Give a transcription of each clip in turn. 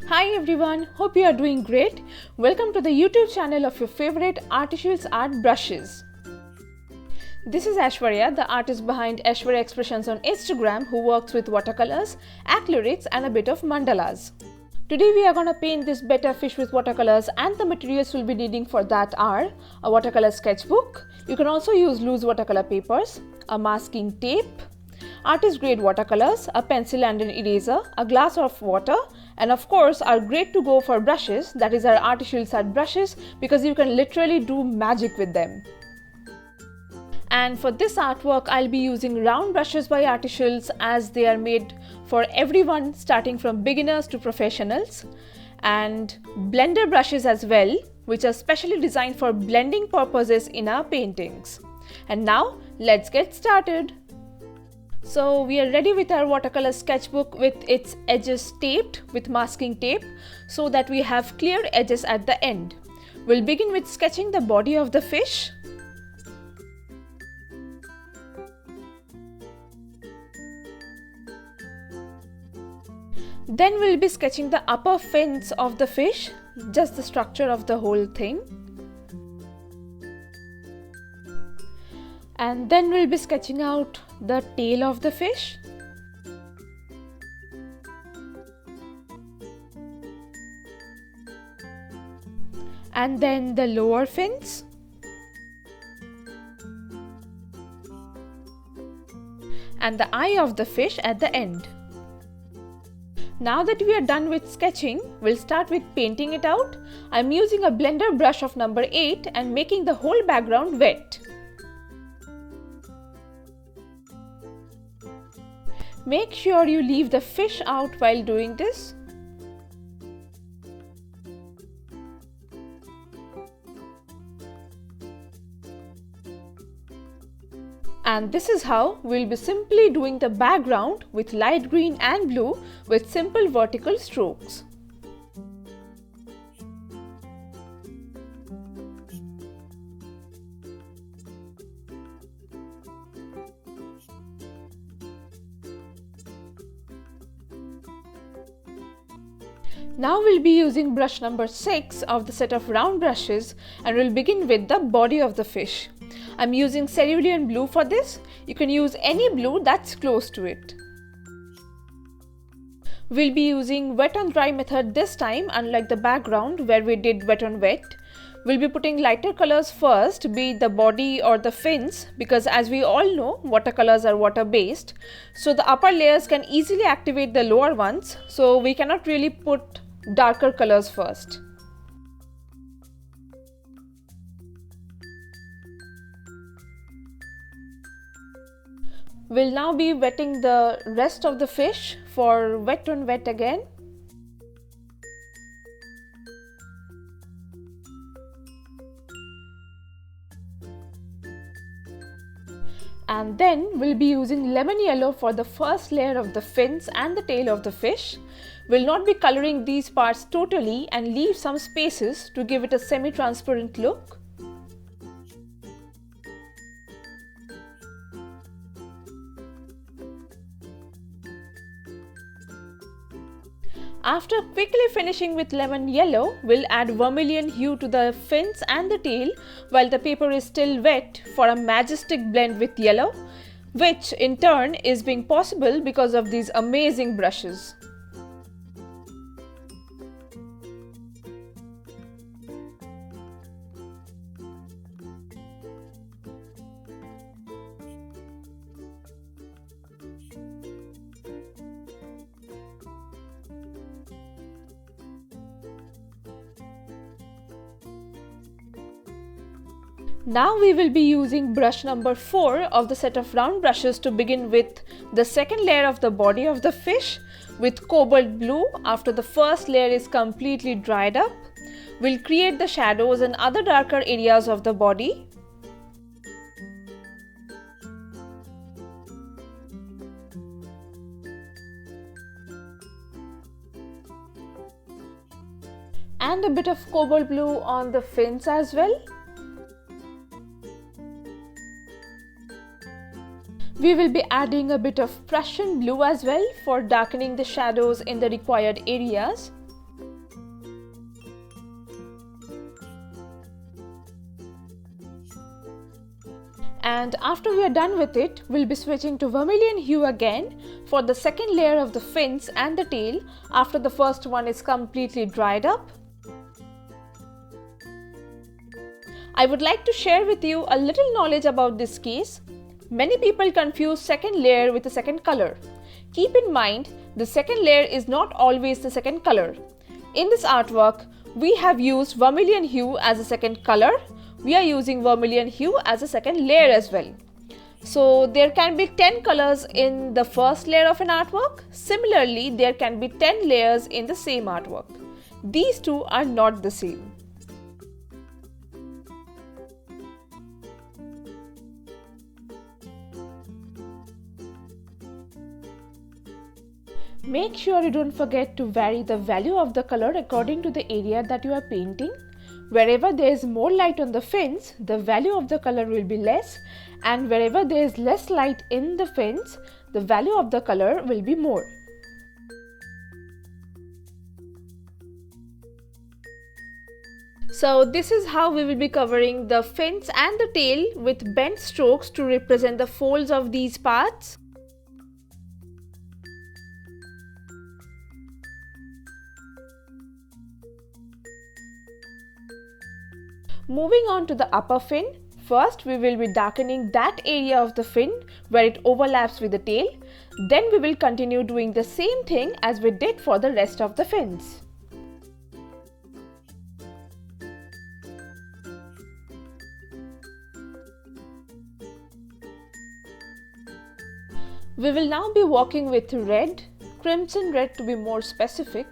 Hi everyone, hope you are doing great. Welcome to the YouTube channel of your favorite Artyshils Art Brushes. This is Aishwarya, the artist behind Aishwarya Expressions on Instagram, who works with watercolors, acrylics and a bit of mandalas. Today we are going to paint this Betta fish with watercolors, and the materials we'll be needing for that are a watercolor sketchbook. You can also use loose watercolor papers, a masking tape, artist grade watercolors, a pencil and an eraser, a glass of water, and of course our great to go for brushes, that is our Artyshils Art Brushes, because you can literally do magic with them. And for this artwork I'll be using round brushes by Artyshils, as they are made for everyone starting from beginners to professionals, and blender brushes as well, which are specially designed for blending purposes in our paintings. And now let's get started. So we are ready with our watercolor sketchbook with its edges taped with masking tape so that we have clear edges at the end. We'll begin with sketching the body of the fish. Then we'll be sketching the upper fins of the fish, just the structure of the whole thing. And then we'll be sketching out the tail of the fish. And then the lower fins. And the eye of the fish at the end. Now that we are done with sketching, we'll start with painting it out. I'm using a blender brush of number 8 and making the whole background wet. Make sure you leave the fish out while doing this. And this is how we'll be simply doing the background with light green and blue with simple vertical strokes. Now we'll be using brush number 6 of the set of round brushes, and we'll begin with the body of the fish. I'm using cerulean blue for this. You can use any blue that's close to it. We'll be using wet on dry method this time, unlike the background where we did wet on wet. We'll be putting lighter colors first, be it the body or the fins, because as we all know, watercolors are water based. So the upper layers can easily activate the lower ones, so we cannot really put darker colors first. We'll now be wetting the rest of the fish for wet on wet again. And then we'll be using lemon yellow for the first layer of the fins and the tail of the fish. We'll not be coloring these parts totally and leave some spaces to give it a semi-transparent look. After quickly finishing with lemon yellow, we'll add vermilion hue to the fins and the tail while the paper is still wet for a majestic blend with yellow, which in turn is being possible because of these amazing brushes. Now we will be using brush number 4 of the set of round brushes to begin with the second layer of the body of the fish with cobalt blue. After the first layer is completely dried up, we'll create the shadows and other darker areas of the body. And a bit of cobalt blue on the fins as well. We will be adding a bit of Prussian blue as well for darkening the shadows in the required areas. And after we are done with it, we'll be switching to vermilion hue again for the second layer of the fins and the tail after the first one is completely dried up. I would like to share with you a little knowledge about this case. Many people confuse second layer with the second color. Keep in mind, the second layer is not always the second color. In this artwork, we have used vermilion hue as a second color. We are using vermilion hue as a second layer as well. So there can be 10 colors in the first layer of an artwork. Similarly, there can be 10 layers in the same artwork. These two are not the same. Make sure you don't forget to vary the value of the color according to the area that you are painting. Wherever there is more light on the fins, the value of the color will be less, and wherever there is less light in the fins, the value of the color will be more. So this is how we will be covering the fins and the tail with bent strokes to represent the folds of these parts. Moving on to the upper fin, first we will be darkening that area of the fin where it overlaps with the tail. Then we will continue doing the same thing as we did for the rest of the fins. We will now be working with red, crimson red to be more specific,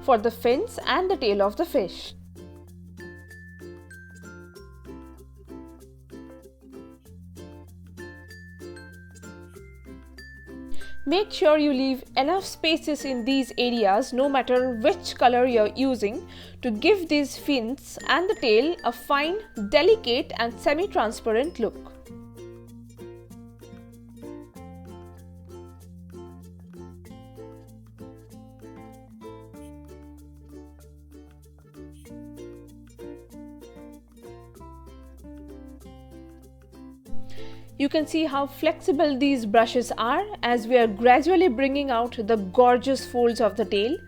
for the fins and the tail of the fish. Make sure you leave enough spaces in these areas no matter which color you are using to give these fins and the tail a fine, delicate and semi-transparent look. You can see how flexible these brushes are as we are gradually bringing out the gorgeous folds of the tail.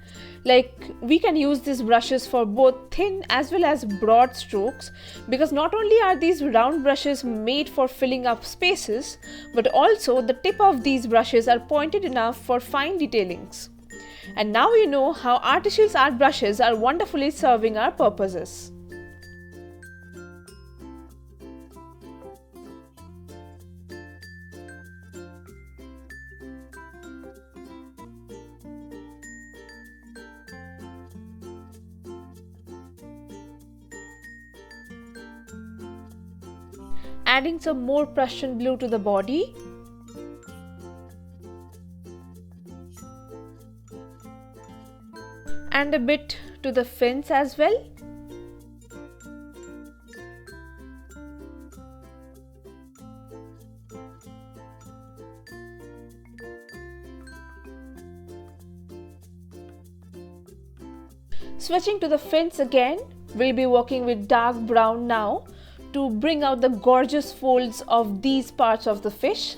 Like, we can use these brushes for both thin as well as broad strokes, because not only are these round brushes made for filling up spaces, but also the tip of these brushes are pointed enough for fine detailings. And now you know how Artyshils Art Brushes are wonderfully serving our purposes. Adding some more Prussian blue to the body. And a bit to the fins as well. Switching to the fins again, we'll be working with dark brown now to bring out the gorgeous folds of these parts of the fish.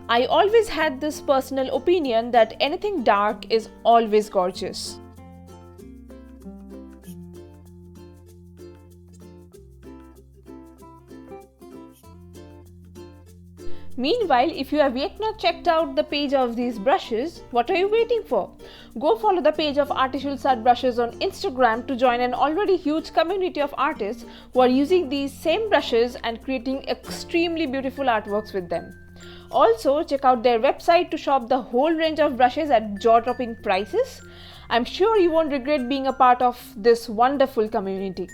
I always had this personal opinion that anything dark is always gorgeous. Meanwhile, if you have yet not checked out the page of these brushes, what are you waiting for? Go follow the page of Artyshils Art Brushes on Instagram to join an already huge community of artists who are using these same brushes and creating extremely beautiful artworks with them. Also, check out their website to shop the whole range of brushes at jaw-dropping prices. I'm sure you won't regret being a part of this wonderful community.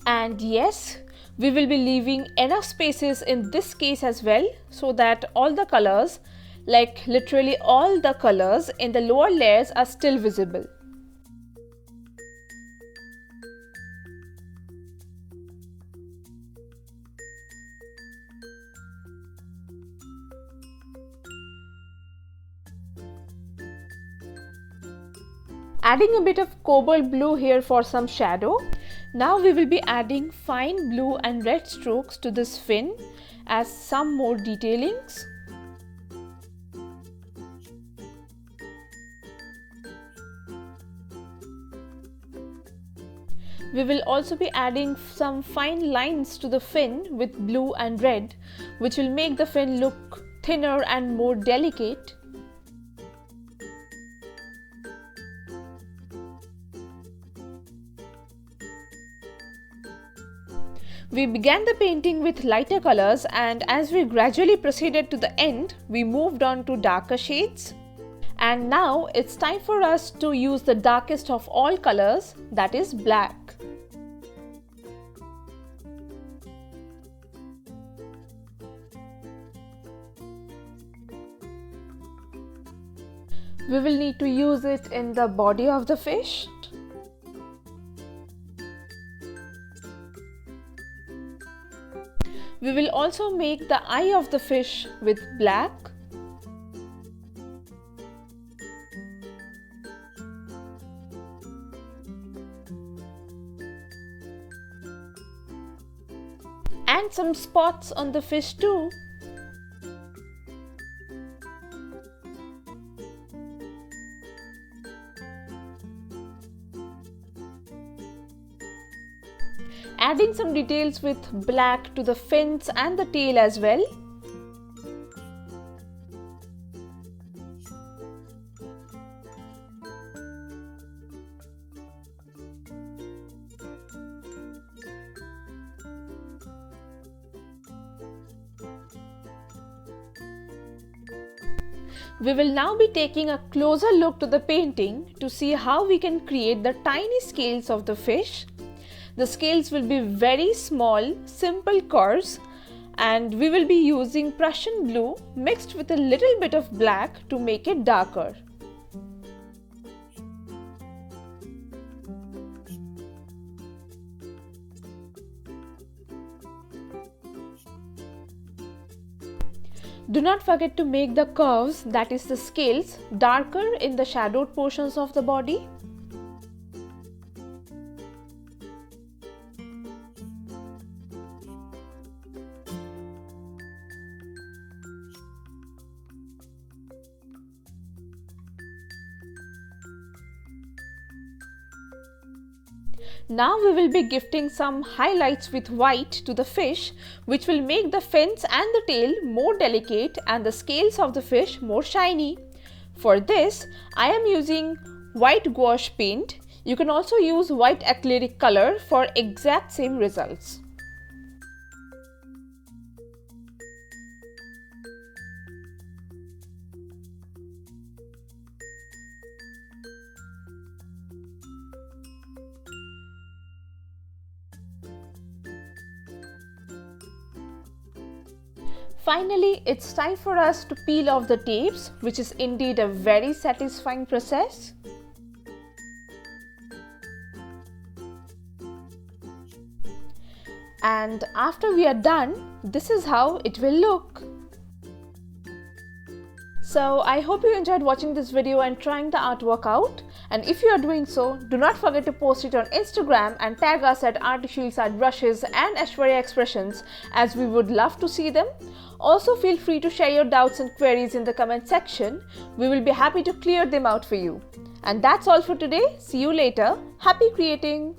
And yes, we will be leaving enough spaces in this case as well, so that all the colors, like literally all the colors in the lower layers, are still visible. Adding a bit of cobalt blue here for some shadow. Now we will be adding fine blue and red strokes to this fin as some more detailings. We will also be adding some fine lines to the fin with blue and red, which will make the fin look thinner and more delicate. We began the painting with lighter colors, and as we gradually proceeded to the end, we moved on to darker shades. And now it's time for us to use the darkest of all colors, that is black. We will need to use it in the body of the fish. We will also make the eye of the fish with black. And some spots on the fish too. Adding some details with black to the fins and the tail as well. We will now be taking a closer look to the painting to see how we can create the tiny scales of the fish. The scales will be very small, simple curves, and we will be using Prussian blue mixed with a little bit of black to make it darker. Do not forget to make the curves, that is the scales, darker in the shadowed portions of the body. Now we will be gifting some highlights with white to the fish, which will make the fins and the tail more delicate and the scales of the fish more shiny. For this, I am using white gouache paint. You can also use white acrylic color for exact same results. Finally, it's time for us to peel off the tapes, which is indeed a very satisfying process. And after we are done, this is how it will look. So I hope you enjoyed watching this video and trying the artwork out. And if you are doing so, do not forget to post it on Instagram and tag us at Artyshils Art Brushes and Aishwarya Expressions, as we would love to see them. Also feel free to share your doubts and queries in the comment section. We will be happy to clear them out for you. And that's all for today. See you later. Happy creating!